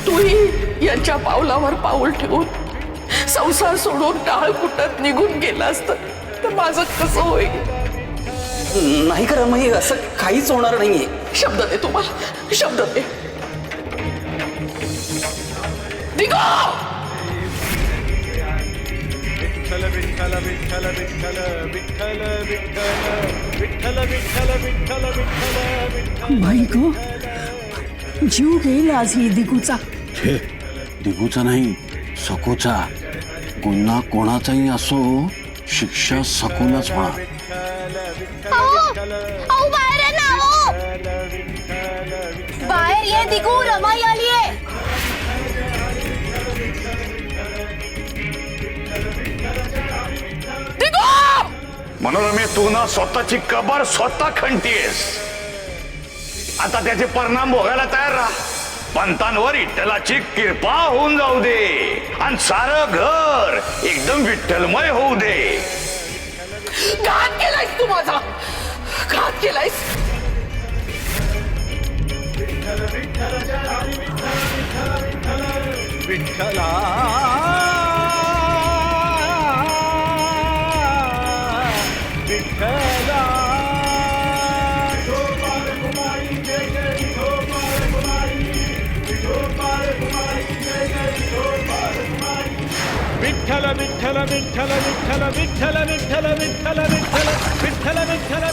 तूही यांच्या पावलावर पाऊल ठेवून संसार सोडून टाळ कुटत निघून गेला असत तर माझं कसं होईल? नाही करा मग असं काहीच होणार नाहीये. शब्द दे तुम्हाला, शब्द दे. निघो. विठ्ठल विठ्ठल विठ्ठल विठ्ठल विठ्ठल विठ्ठल विठ्ठल विठ्ठल विठ्ठल विठ्ठल. बाई गो, जीव घेईल आज ही दिगूचा. छे, दिगूचा नाही सकूचा. गुन्हा कोणाचाही असो, शिक्षा सकूलाच होणार. बाहेर आहे ना, बाहेर ये दिगू, रमाई आली आहे. मनोरमे तू ना स्वतःची कबर स्वतः खणतीयस. आता त्याचे परिणाम भोगायला तयार राहा. पंतांवर विठ्ठलाची कृपा होऊन जाऊ दे आणि सारं घर एकदम विठ्ठलमय होऊ दे. घात केलायस तू माझा, घात केलायस. विठ्ठला विठ्ठला. विठ्ठल विठ्ठल विठ्ठल विठ्ठल विठ्ठल विठ्ठल विठ्ठल विठ्ठल विठ्ठल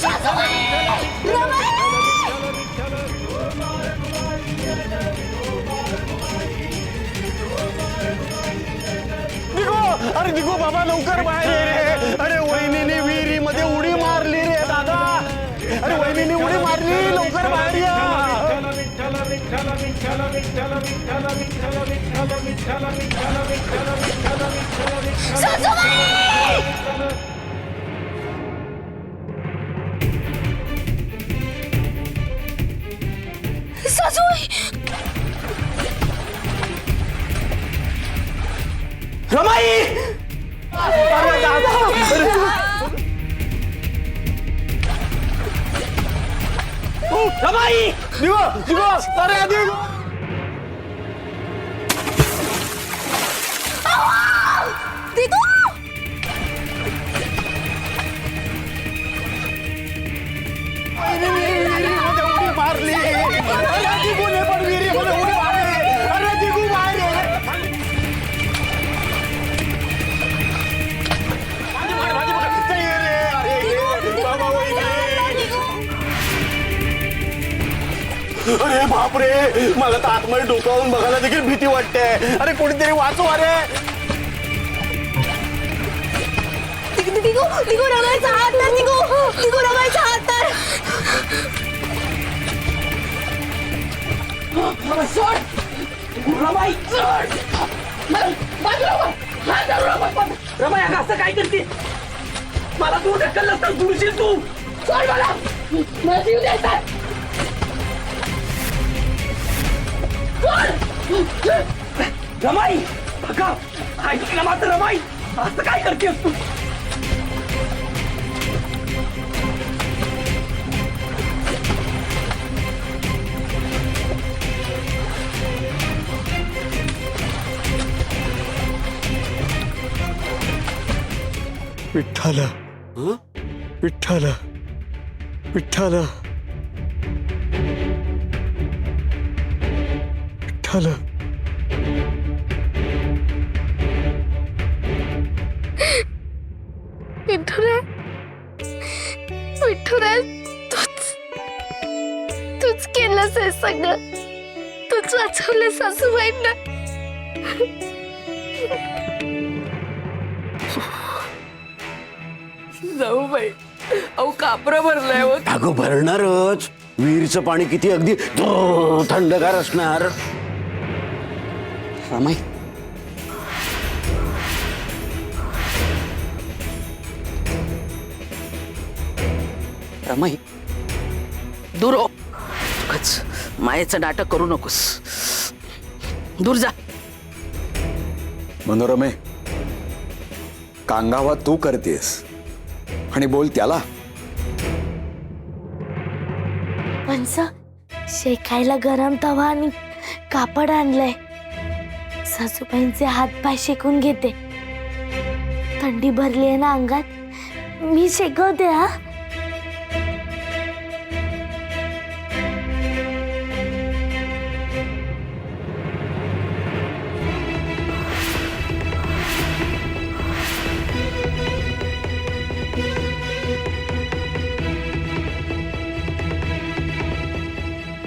अरे दिगो बाबा लवकर बाहेर ये रे. अरे वहिनीने विहिरीमध्ये उडी मारली रे दादा. अरे वहिनीने उडी मारली, लवकर बाहेर या. विठ्ठल विठ्ठल विठ्ठल विठ्ठल विठ्ठल विठ्ठल विठ्ठल विठ्ठल विठ्ठल विठ्ठल विठ्ठल विठ्ठल. सासूबाई, रमाई, अरे दादा, रमाई, दिगो, दिगो, अरे दिगो. दिगू. विहिरीमध्ये उडी मारली. अरे दिगूने पण विहिरीमध्ये उडी मारली. अरे दिगू बाहेर ये. अरे बापरे, मला तर आतमध्ये डोकावून बघायला देखील भीती वाटते. अरे कोणीतरी वाचवा रे. दिगू, दिगू रमाईचा हात तर, दिगू, दिगू रमाईचा हात तर. मला सोड. रमाई सोड. रमाई अगं असं काय करते? मला तू ढकललं तर दुरशील तू. सोड मला, मला जीव द्यायचा. रमाई, अगं ऐक ना मात्र रमाई, असं काय करतेस तू? विठ्ठल विठ्ठल विठ्ठल विठ्ठल. विठुरे, विठुरे, तूच केलंस हे सगळं. तूच वाचवलं सासूबाईंना. जाऊ बाई, अहो कापरं भरलंय हो. अगं भरणारच. विहिरीचं पाणी किती अगदी थंडगार असणार. रमाई, रमाई, दूर हो. उगाच मायेचं नाटक करू नकोस. दूर जा. मनोरमे, कांगावा तू करतेस आणि बोल त्याला. पंच, शेकायला गरम तवा आणि कापड आणलंय. सासूबाईंचे हातपाय शेकून घेते. थंडी भरली आहे ना अंगात, मी शेकवते. हा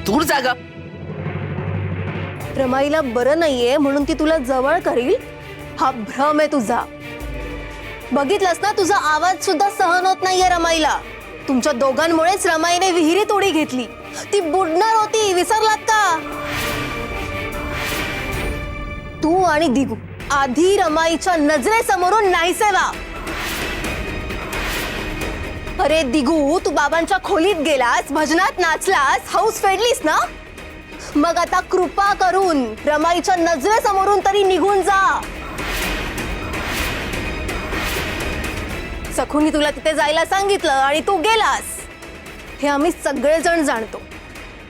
दूर जागा. रमाईला बरं नाहीये म्हणून ती तुला जवळ करील हा भ्रम आहे तुझा. बघितलंस ना, तुझा आवाज सुद्धा सहन होत नाहीये रमाईला. तुमच्या दोघांमुळेच रमाईने विहिरीत उडी घेतली. ती बुडणार होती, विसरलात का? तू आणि दिगू आधी रमाईच्या नजरेसमोरून नाहीसे व्हा. अरे दिगू, तू बाबांच्या खोलीत गेलास, भजनात नाचलास, हौस फेडलीस ना, मग आता कृपा करून रमाईच्या नजरेसमोरून तरी निघून जा. सखूनी तुला तिथे जायला सांगितलं आणि तू गेलास हे आम्ही सगळेजण जाणतो.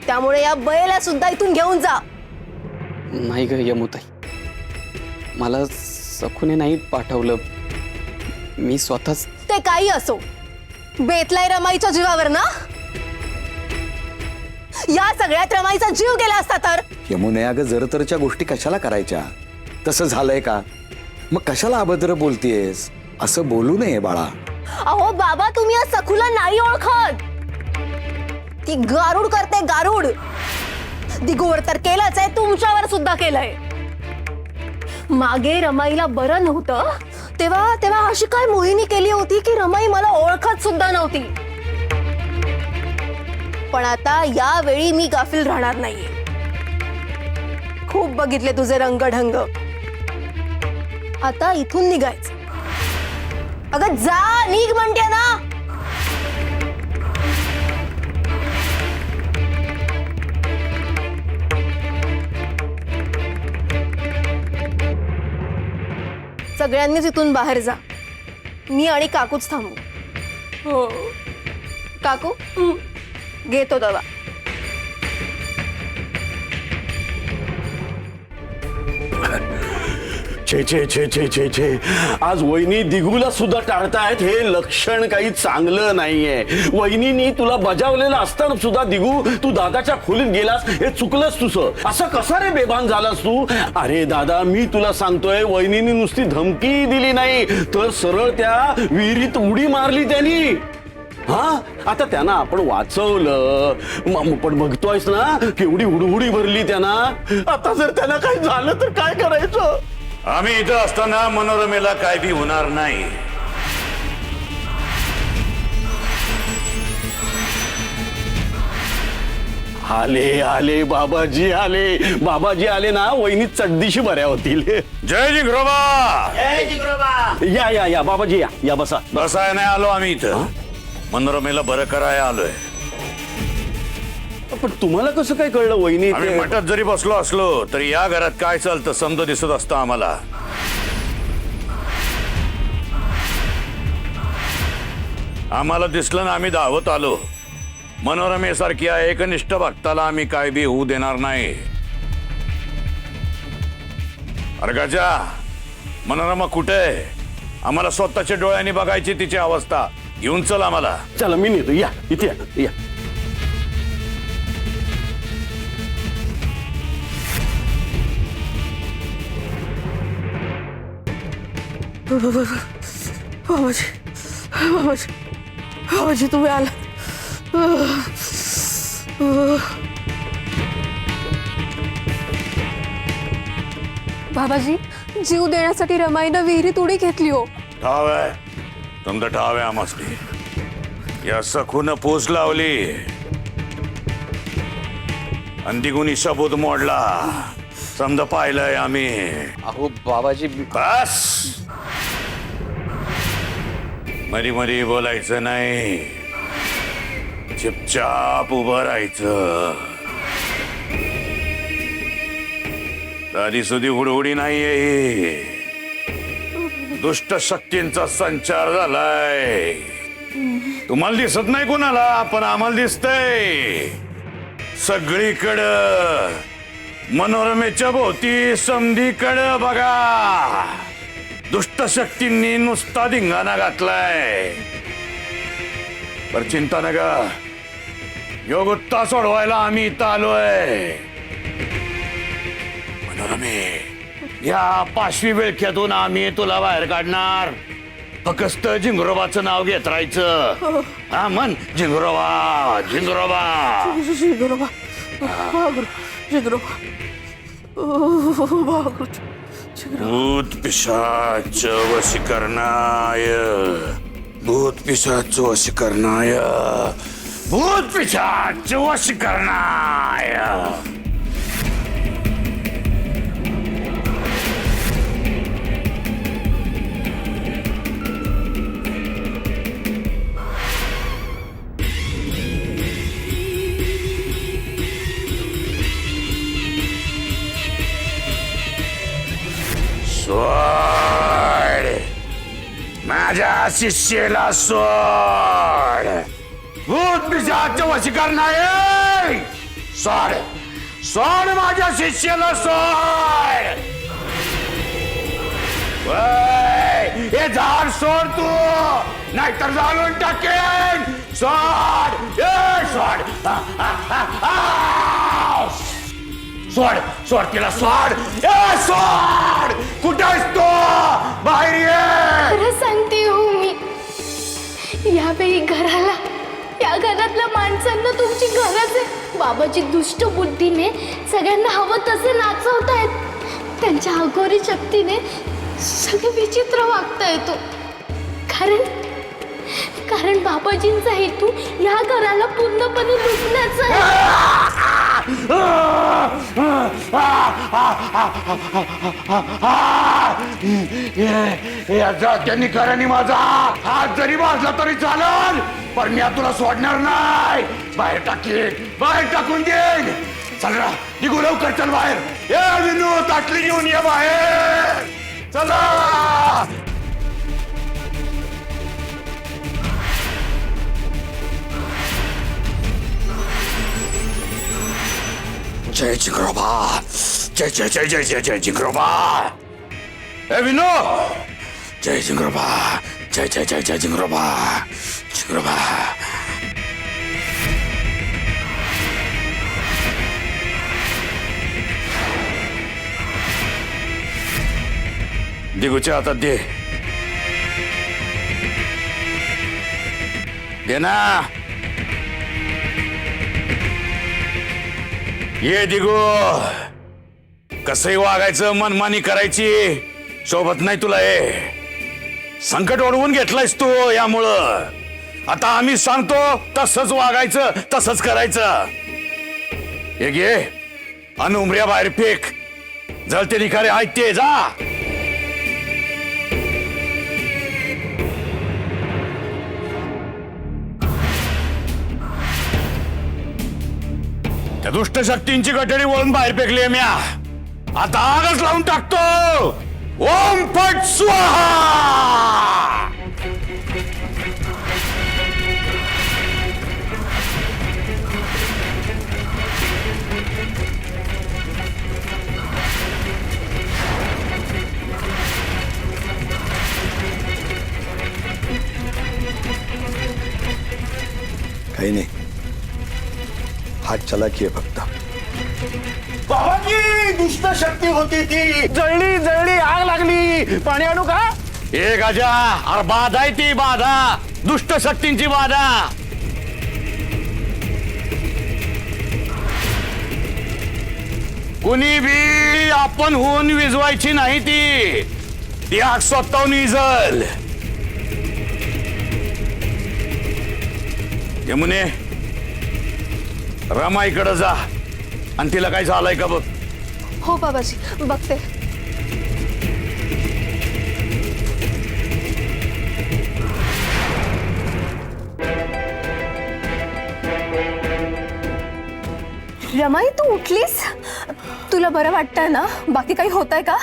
त्यामुळे या बयेला सुद्धा इथून घेऊन जा. नाही ग यमुताई, मला सखूने नाही पाठवलं, मी स्वतःच. ते काही असो, बेतलाय रमाईच्या जीवावर ना. या सगळ्यात रमाईचा जीव गेला असता तर. यमुने अगं जरतरच्या गोष्टी कशाला करायच्या? तसं झालंय का? मग कशाला अभद्र बोलतीयेस? असं बोलू नये बाळा. अहो बाबा, तुम्ही या सखूला नाही ओळखत. ती गारुड करते, गारुड. दिगूवर तर केलंच आहे, तुमच्यावर सुद्धा केलंय. मागे रमाईला बरं नव्हतं तेव्हा तेव्हा अशी काय मोहिनी केली होती की रमाई मला ओळखत सुद्धा नव्हती. पण आता यावेळी मी गाफील राहणार नाहीये. खूप बघितले तुझे रंगढंग. आता इथून निघायचं. अगं जा, निघ म्हणते ना. सगळ्यांनीच इथून बाहेर जा. मी आणि काकूच थांबू. हो काकू, घेतो दवा. छे छे छे छे छे छे, आज वहिनी दिगूला सुद्धा टाळतायत. हे लक्षण काही चांगलं नाहीये. वहिनीनी तुला बजावलेलं असताना सुद्धा दिगू तू दादाच्या खोलीत गेलास, हे चुकलंस तुझं. असं कसा रे बेभान झालास तू? अरे दादा, मी तुला सांगतोय, वहिनीनी नुसती धमकी दिली नाही तर सरळ त्या विहिरीत उडी मारली त्यांनी. हा, आता त्यांना आपण वाचवलं, पण बघतोयस ना केवढी हुडहुडी भरली त्यांना. आता जर त्यांना काही झालं तर काय करायचं? आम्ही इथं असताना मनोरमेला काय बी होणार नाही. आले आले बाबाजी आले. बाबाजी आले ना, वहिनी चड्डीशी बऱ्या होतील. जय जिग्रोबा. या या या बाबाजी, या या बसा. बसाय नाही आलो आम्ही इथं, मनोरमेला बरं करायला आलोय. पण तुम्हाला कसं काय कळलं वहिनी? आम्ही मठात जरी बसलो असलो तरी या घरात काय चालतं समज दिसत असतं आम्हाला. आम्हाला दिसलं ना, आम्ही धावत आलो. मनोरमेसारख्या एकनिष्ठ भक्ताला आम्ही काय बी होऊ देणार नाही. अरे गजा, मनोरमा कुठे? आम्हाला स्वतःच्या डोळ्यांनी बघायची तिची अवस्था. घेऊन चल आम्हाला. चला मी नेतो. या इथे या. बाबाजी, बाबाजी, बाबाजी, तुम्ही आला. बाबाजी, जीव देण्यासाठी रमाईनं विहिरीत उडी घेतली. हो ठाव आहे, तुमचं ठाव आहे आमसली. या सखून पोच लावली आणि दिगुनी सबूत मोडला. समजा पाहिलंय आम्ही. अहो बाबाजी, बस, मरी मरी बोलायचं नाही, चुपचाप उभं राहायचं. साधी सुधी हुडहुडी नाहीये, दुष्ट शक्तींचा संचार झालाय. तुम्हाला दिसत नाही कोणाला, पण आम्हाला दिसतंय सगळीकडं. मनोरमेच्या भोवती समधीकडे बघा. दुष्ट शक्तींनी नुसता धिंगाणा घातलाय. पर चिंता नका, योगुत्ता सोडवायला आम्ही इथं आलोय. मनोरमे, या पाशवी विळख्यातून आम्ही तुला बाहेर काढणार. फक्त झिंगरोबाचं नाव घेत राहायचं. हा म्हण, झिंगरोबा झिंगरोबा. जिगरोबा वागरू जिगरोबा वागरू भूत पिशाच वशीकरणाय, भूत पिशाच वशीकरणाय, भूत पिशाच वशीकरणाय. सोड, माझ्या शिष्येला सोड. भूत पिशाच वशीकरणाय, सोड सोड, माझ्या शिष्याला सोड. हे झाड सोड तू, नाहीतर जाळून टाकेन. सोड, सोड. सोड सोड तिला, सोड. सोड, कुठे आहेस तू? बाहेर ये. खरं सांगते हो मी, यावेळी या घरातल्या माणसांना तुमची गरज आहे. बाबाची दुष्ट बुद्धीने सगळ्यांना हवं तसं नाचवतायत. त्यांच्या अघोरी शक्तीने सगळं विचित्र वागता येतो. कारण बाबाजींचा हेतू या घराला पूर्णपणे लुटण्याचा आहे. त्यांनी करानी माझा हात जरी वाजला तरी चालेल, पण मी तुला सोडणार नाही. बाहेर टाकून देईन. चल रा, निघू लवकर, चल बाहेर. ये विनू, ताटली घेऊन ये बाहेर. चला. जय जिंगरोबा, जय जय जय जय जय जय जिंगरोबा. ए विनो, जय जिंगरोबा, जय जय जय जय जिंगरोबा. जिंगरोबा. दिगूच्या हातात दे. दे ना. ये दिगू, कसंही वागायचं, मनमानी करायची सोबत नाही तुला. हे संकट ओढवून घेतलंयस तू यामुळं. आता आम्ही सांगतो तसंच वागायचं, तसंच करायचं. हे घे, अन उमऱ्या बाहेर फेक. जळते निखारे आहेत ते, जा. त्या दुष्ट शक्तींची गठडी वळून बाहेर फेकली म्या. आता आगच लावून टाकतो. ओम फट स्वाहा. काही नाही, हात चलाकी आहे फक्त. बाबाजी, दुष्ट शक्ती होती ती. जळली आग लागली. पाणी आणू का? ए गाजा, अरे बाधा आहे ती, बाधा, दुष्ट शक्तींची बाधा. कुणी बी आपण होऊन विजवायची नाही ती आग स्वतःहून विजल. यमुने, रमाईकडे जा आणि तिला काय झालंय का बघ. हो बाबाजी, बघते. रमाई, तू उठलीस? तुला बरं वाटतंय ना? बाकी काही होतंय का?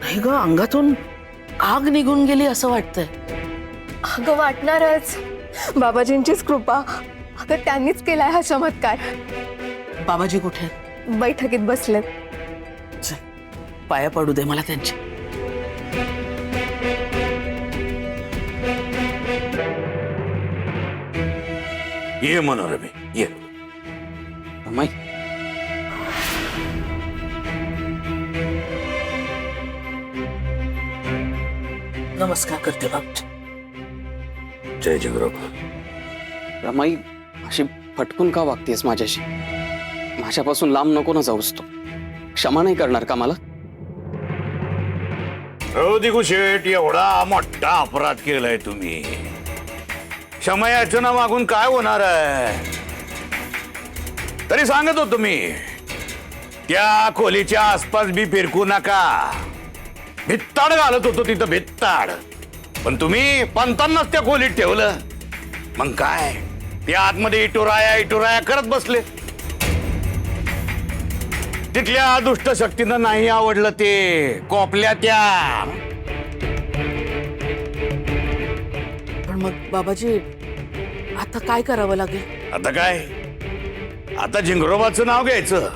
नाही ग, अंगातून आग निघून गेली असं वाटतंय. अगं वाटणारच, बाबाजींचीच कृपा. अगं त्यांनीच केलाय हा चमत्कार. बाबाजी कुठे आहेत? बैठकीत बसलेत. चल, पाया पडू दे मला त्यांची. ये मनोरमे ये. रमाई नमस्कार करते बाबा. जय जिंगरोबा. रमाई अशी फटकून का वागतेस माझ्याशी? माझ्यापासून लांब नको ना जाऊस तू. क्षमा नाही करणार का मला? हो दिगू शेठ, एवढा मोठा अपराध केलाय तुम्ही. क्षमा याचना मागून काय होणार आहे? तरी सांगत होतो मी, त्या खोलीच्या आसपास बी फिरकू नका. भित्ताड घालत होतो तिथं, भित्ताड. पण तुम्ही पंतांनाच त्या खोलीत ठेवलं. मग काय ते आतमध्ये इटुराया करत बसले. तिथल्या दुष्ट शक्तीनं नाही आवडलं ते कोपल्या त्या. पण मग बाबाजी आता काय करावं लागेल? आता काय, आता जिंगरोबाचं नाव घ्यायचं.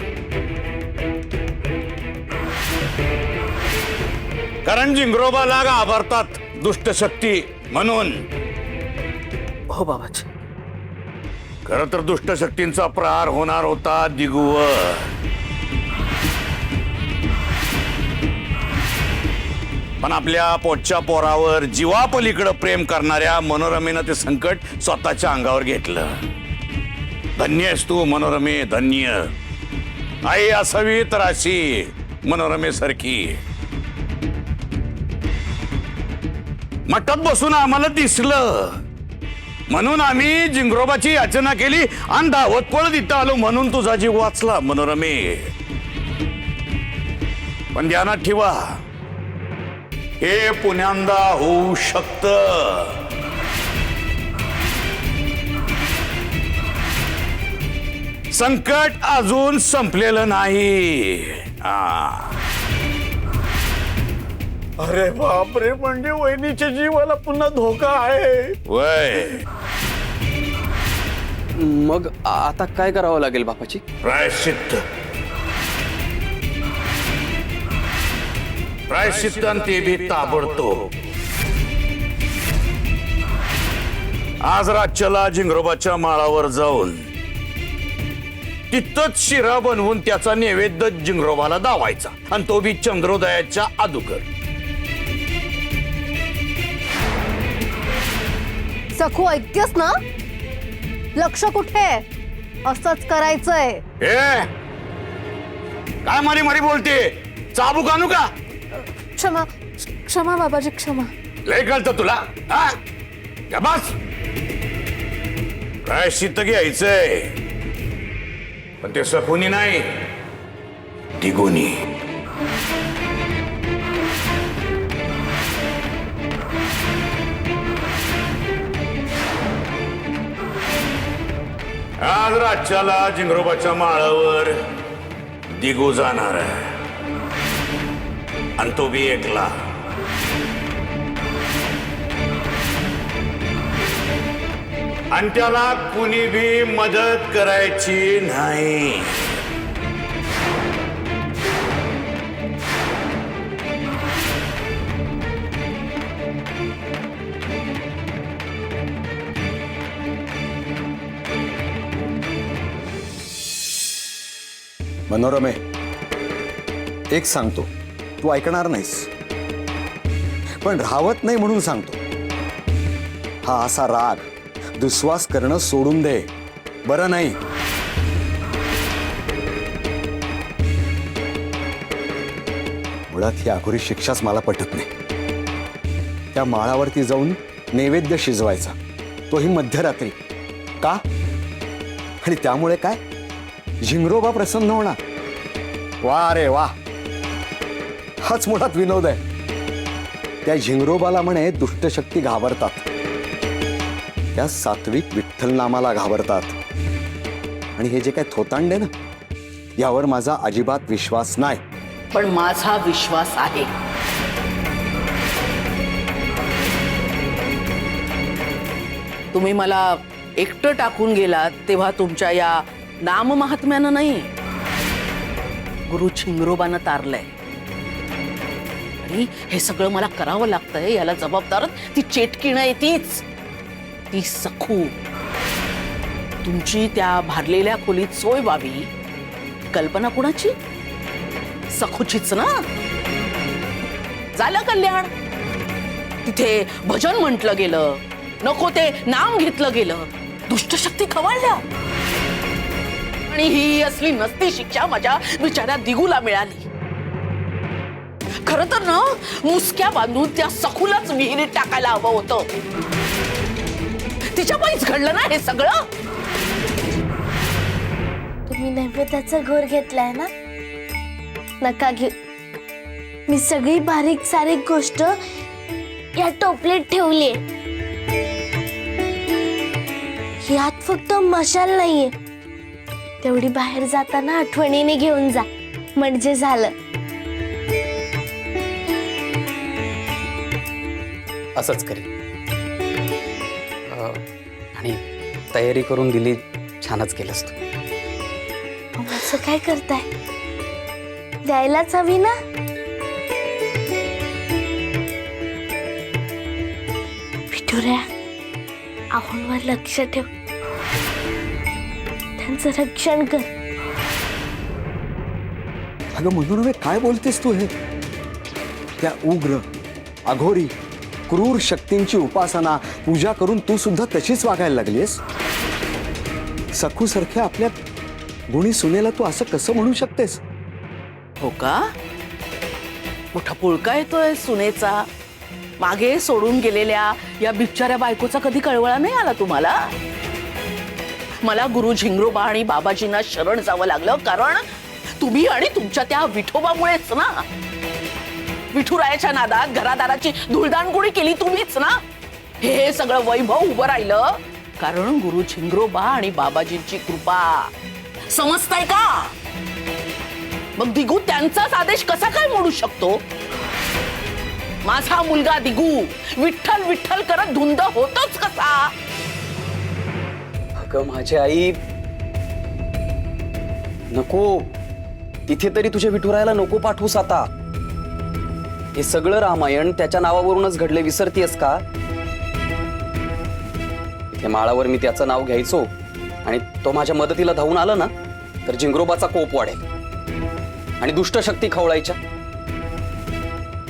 कारण जिंगरोबाला घाबरतात दुष्ट शक्ती म्हणून. हो बाबाजी. खरं तर दुष्ट शक्तींचा प्रहार होणार होता दिगूवर. पण आपल्या पोटच्या पोरावर जीवापलीकडे प्रेम करणाऱ्या मनोरमेनं ते संकट स्वतःच्या अंगावर घेतलं. धन्य आहेस तू मनोरमे, धन्य. आई असावी तर अशी मनोरमेसारखी. मठात बसून आम्हाला दिसलं म्हणून आम्ही जिंगरोबाची याचना केली आणि धावत पळत इथं आलो म्हणून तुझा जीव वाचला मनोरमे. पण ध्यानात ठेवा, हे पुण्यांदा होऊ शकतं. संकट अजून संपलेलं नाही. अरे बापरे, म्हणजे वहिनीच्या जीवाला पुन्हा धोका आहे. वय मग आता काय करावं लागेल बापाची? प्रायश्चित्त. प्रायश्चित्त आणि ते बी ताबडतोब. आज रातच्याला जिंगरोबाच्या माळावर जाऊन तिथंच शिरा बनवून त्याचा नैवेद्य जिंगरोबाला दावायचा आणि तो बी चंद्रोदयाच्या अगोदर. सखू ऐकतेस ना? लक्ष कुठे? असंच करायचंय. ए काय मारी मारी बोलते? चाबूक आणू का? क्षमा क्षमा बाबाजी, क्षमा. लय कळतं तुला? हा? या बस. प्रायश्चित्त घ्यायचंय, पण ते सखुनी नाही, दिगुनी. आज रातच्याला जिंगरोबाच्या माळावर दिगू जाणार आहे आणि तो बी एकला. आणि त्याला कुणी बी मदत करायची नाही. मनोरमे, एक सांगतो, तू ऐकणार नाहीस, पण राहत नाही म्हणून सांगतो. हा असा राग, दुस्वास करणं सोडून दे, बरं नाही? मुळात ही अघोरी शिक्षाच मला पटत नाही. त्या माळावरती जाऊन नैवेद्य शिजवायचा, तोही मध्यरात्री. का? आणि त्यामुळे काय? जिंगरोबा प्रसन्न होणार. वा रे वा, हाच मुळात विनोद आहे. त्या जिंगरोबाला म्हणे दुष्टशक्ती घाबरतात, त्या सात्विक विठ्ठल नामाला घाबरतात. आणि हे जे काय थोतांडे ना, यावर माझा अजिबात विश्वास नाही. पण माझा विश्वास आहे. तुम्ही मला एकटं टाकून गेलात तेव्हा तुमच्या या नाम महात्म्यानं नाही, गुरु छिंगरोबानं तारलंय आणि हे सगळं मला करावं लागतंय. याला जबाबदार ती चेटकीण आहे, ती सखू. तुमची त्या भारलेल्या खोलीत सोय व्हावी कल्पना कुणाची? सखूचीच ना. झालं कल्याण. तिथे भजन म्हटलं गेलं, नको ते नाम घेतलं गेलं, दुष्टशक्ती खवळल्या. आणि ही असली नसती शिक्षा माझ्या बिचाऱ्या दिगूला मिळाली. खरं तर ना मुसक्या बांधून त्या सखूलाच विहिरीत टाकायला हवं होतं. तिच्या पायीच घडलं ना हे सगळं. तुम्ही नैवेद्याचा घोर घेतलाय ना, नका घेऊ. मी सगळी बारीक सारीक गोष्ट या टोपलीत ठेवली. यात फक्त मशाल नाहीये, तेवढी बाहेर जाताना आठवणीने घेऊन जा म्हणजे झालं. असंच करेन. आणि तयारी करून दिली, छानच केलंस तू. असं काय करताय? द्यायलाच हवी ना. विठुऱ्या, आहोंवर लक्ष ठेव, त्यांचं रक्षण कर. अगं मनोरमे, काय बोलतेस तू हे? त्या उग्र अघोरी क्रूर शक्तींची उपासना पूजा करून तू सुद्धा तशीच वागायला लागलीस. सखू सारख्या आपल्या गुणी सुनेला तू असं कसं म्हणू शकतेस? हो का? मोठा पुळका येतोय सुनेचा. मागे सोडून गेलेल्या या बिचाऱ्या बायकोचा कधी कळवळा नाही आला तुम्हाला? मला गुरु झिंगरोबा आणि बाबाजींना शरण जावं लागलं कारण तुम्ही आणि तुमच्या त्या विठोबामुळेच ना. विठुरायाच्या नादात घरादाराची धुळदाणगुडी केली तुम्हीच ना. हे सगळं वैभव उभं राहिलं कारण गुरु झिंगरोबा आणि बाबाजींची कृपा. समजताय का? मग दिगू त्यांचाच आदेश कसा काय मोडू शकतो? माझा मुलगा दिगू विठ्ठल विठ्ठल करत धुंद होतोच कसा? अगं माझी आई, नको. तिथे तरी तुझ्या विठुरायाला नको पाठवूस आता. हे सगळं रामायण त्याच्या नावावरूनच घडले, विसरतीयस का? इथे माळावर मी त्याचं नाव घ्यायचो आणि तो माझ्या मदतीला धावून आला ना तर झिंगरोबाचा कोप वाढेल आणि दुष्ट शक्ती खवळायच्या.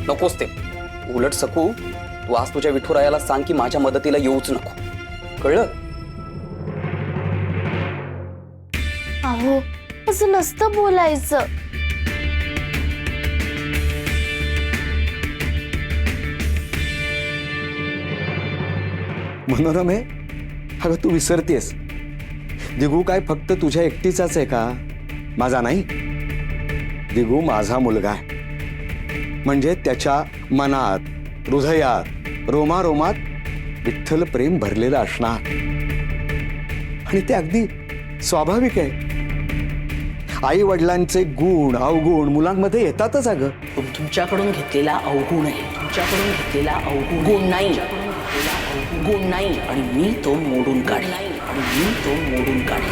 नकोच ते. उलट सखू, तू आज तुझ्या विठुरायाला सांग की माझ्या मदतीला येऊच नको. कळलं? अहो, असं नसतं बोलायचं. मनोरमे, अगं तू विसरतेस, दिगू काय फक्त तुझ्या एकटीचाच आहे का? माझा नाही. दिगू माझा मुलगा आहे. म्हणजे त्याच्या मनात, हृदयात, रोमारोमात विठ्ठल प्रेम भरलेलं असणार. आणि ते अगदी स्वाभाविक आहे. आई वडिलांचे गुण अवगुण मुलांमध्ये येतातच. अगं तुमच्याकडून घेतलेला अवगुण आहे, तुमच्याकडून घेतलेला अवगुण गुण नाही, गुण नाही. आणि मी तो मोडून काढेन, आणि मी तो मोडून काढेन.